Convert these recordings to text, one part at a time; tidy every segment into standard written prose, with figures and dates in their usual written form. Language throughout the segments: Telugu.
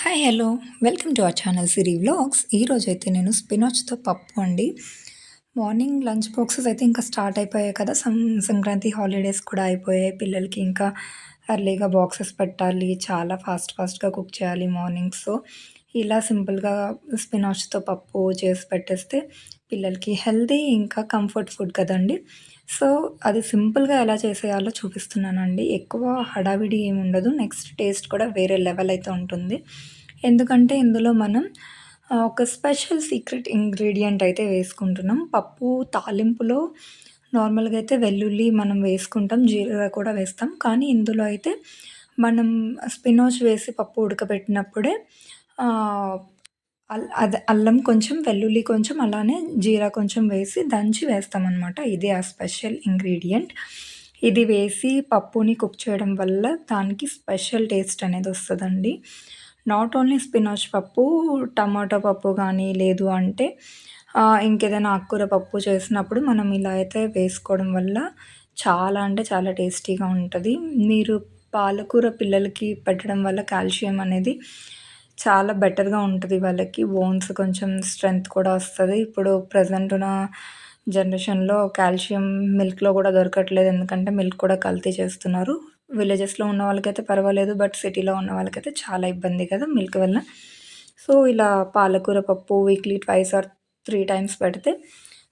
Hi! Hello! Welcome to our channel Siri vlogs. ఈరోజైతే నేను స్పినాచ్‌తో పప్పు అండి. మార్నింగ్ లంచ్ బాక్సెస్ అయితే ఇంకా స్టార్ట్ అయిపోయాయి కదా! సంక్రాంతి హాలిడేస్ కూడా అయిపోయాయి. పిల్లలకి ఇంకా ఎర్లీగా బాక్సెస్ పెట్టాలి. చాలా ఫాస్ట్‌గా కుక్ చేయాలి మార్నింగ్. సో, ఇలా సింపుల్‌గా స్పినాచ్‌తో పప్పు చేసి పెట్టేస్తే పిల్లలకి హెల్తీ ఇంకా కంఫర్ట్ ఫుడ్ కదండీ! సో, అది సింపుల్‌గా ఎలా చేసేయాలో చూపిస్తున్నానండి. ఎక్కువ హడావిడి ఏముండదు. నెక్స్ట్ టేస్ట్ కూడా వేరే లెవెల్ అయితే ఉంటుంది. ఎందుకంటే ఇందులో మనం ఒక స్పెషల్ సీక్రెట్ ఇంగ్రీడియంట్ అయితే వేసుకుంటున్నాం. పప్పు తాలింపులో నార్మల్‌గా అయితే వెల్లుల్లి మనం వేసుకుంటాం. జీలకర్ర కూడా వేస్తాం. కానీ ఇందులో అయితే మనం స్పినాచ్ వేసి పప్పు ఉడకబెట్టినప్పుడే ఆహ్, అల్లం కొంచెం, వెల్లుల్లి కొంచెం, అలానే జీరా కొంచెం వేసి దంచి వేస్తామనమాట. ఇదే ఆ స్పెషల్ ఇంగ్రీడియంట్. ఇది వేసి పప్పుని కుక్ చేయడం వల్ల దానికి స్పెషల్ టేస్ట్ అనేదొస్తదండి. నాట్ ఓన్లీ స్పినాచ్ పప్పు, టమాటా పప్పు గానీ, లేదు అంటే ఇంకేదైనా ఆకుకూర పప్పు చేసినప్పుడు మనం ఇలా అయితే వేసుకోవడం వల్ల చాలా అంటే చాలా టేస్టీగా ఉంటది. మీరు పాలకూర పిల్లలకి పెట్టడం వల్ల కాల్షియం అనేది చాలా బెటర్‌గా ఉంటది వాళ్ళకి. బోన్స్ కొంచెం స్ట్రెంత్ కూడా వస్తది. ఇప్పుడు ప్రెజెంట్ ఉన్న జనరేషన్‌లో కాల్షియం మిల్క్‌లో గూడా దొరకట్లేదు. ఎందుకంటే మిల్క్ కూడా కల్తీ చేస్తున్నారు. విలేజెస్‌లో ఉన్న వాళ్ళకైతే పర్వాలేదు. బట్ సిటీలో ఉన్న వాళ్ళకైతే చాలా ఇబ్బంది కదా! మిల్క్ వల్ల. సో, ఇలా పాలకూర పప్పు వీక్లీ ట్వైస్ ఆర్ 3 టైమ్స్ పెడితే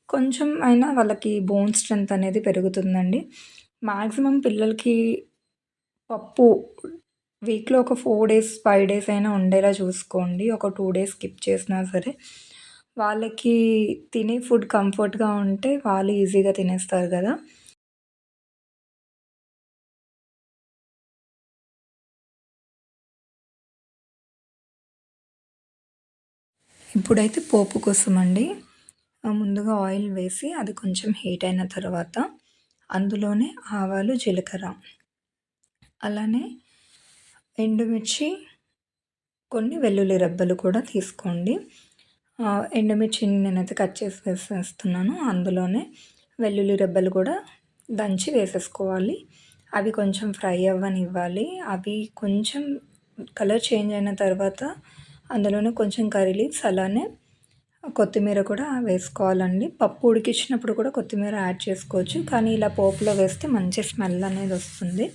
కొంచెం అయినా వాళ్ళకి బోన్ స్ట్రెంత్ అనేది పెరుగుతుందండి. మాక్సిమం పిల్లలకి పప్పు వీక్‌లో ఒక 4 డేస్, 5 డేస్ అయినా ఉండేలా చూసుకోండి. ఒక 2 డేస్ స్కిప్ చేసినా సరే. వాళ్ళకి తినే ఫుడ్ కంఫర్ట్‌గా ఉంటే వాళ్ళు ఈజీగా తినేస్తారు గదా! ఇప్పుడైతే పోపు కోసమండి. ముందుగా ఆయిల్ వేసి అది కొంచెం హీట్ అయిన తర్వాత అందులోనే ఆవాలు, జీలకర్ర, అలానే ఎండుమిర్చి, కొన్ని వెల్లుల్లి రెబ్బలు కూడా తీసుకోండి. ఎండుమిర్చిని నేనైతే కట్ చేసి వేసేస్తున్నాను. అందులోనే వెల్లుల్లి రెబ్బలు కూడా దంచి వేసేసుకోవాలి. అవి కొంచెం ఫ్రై అవ్వనివ్వాలి. అవి కొంచెం కలర్ చేంజ్ అయిన తర్వాత అందులోనే కొంచెం కర్రీ లీవ్స్, అలానే కొత్తిమీర కూడా వేసుకోవాలండి. పప్పు ఉడికించినప్పుడు కూడా కొత్తిమీర యాడ్ చేసుకోవచ్చు. కానీ ఇలా పోపులో వేస్తే మంచి స్మెల్ అనేది వస్తుంది.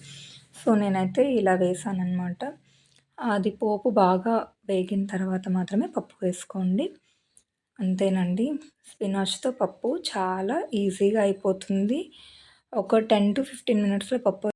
సో, నేనైతే ఇలా వేసాననమాట. అది పోపు బాగా వేగిన తర్వాత మాత్రమే పప్పు వేసుకోండి. అంతేనండి. స్పినాచ్‌తో పప్పు చాలా ఈజీగా అయిపోతుంది. ఒక 10-15 మినిట్స్‌లో పప్పు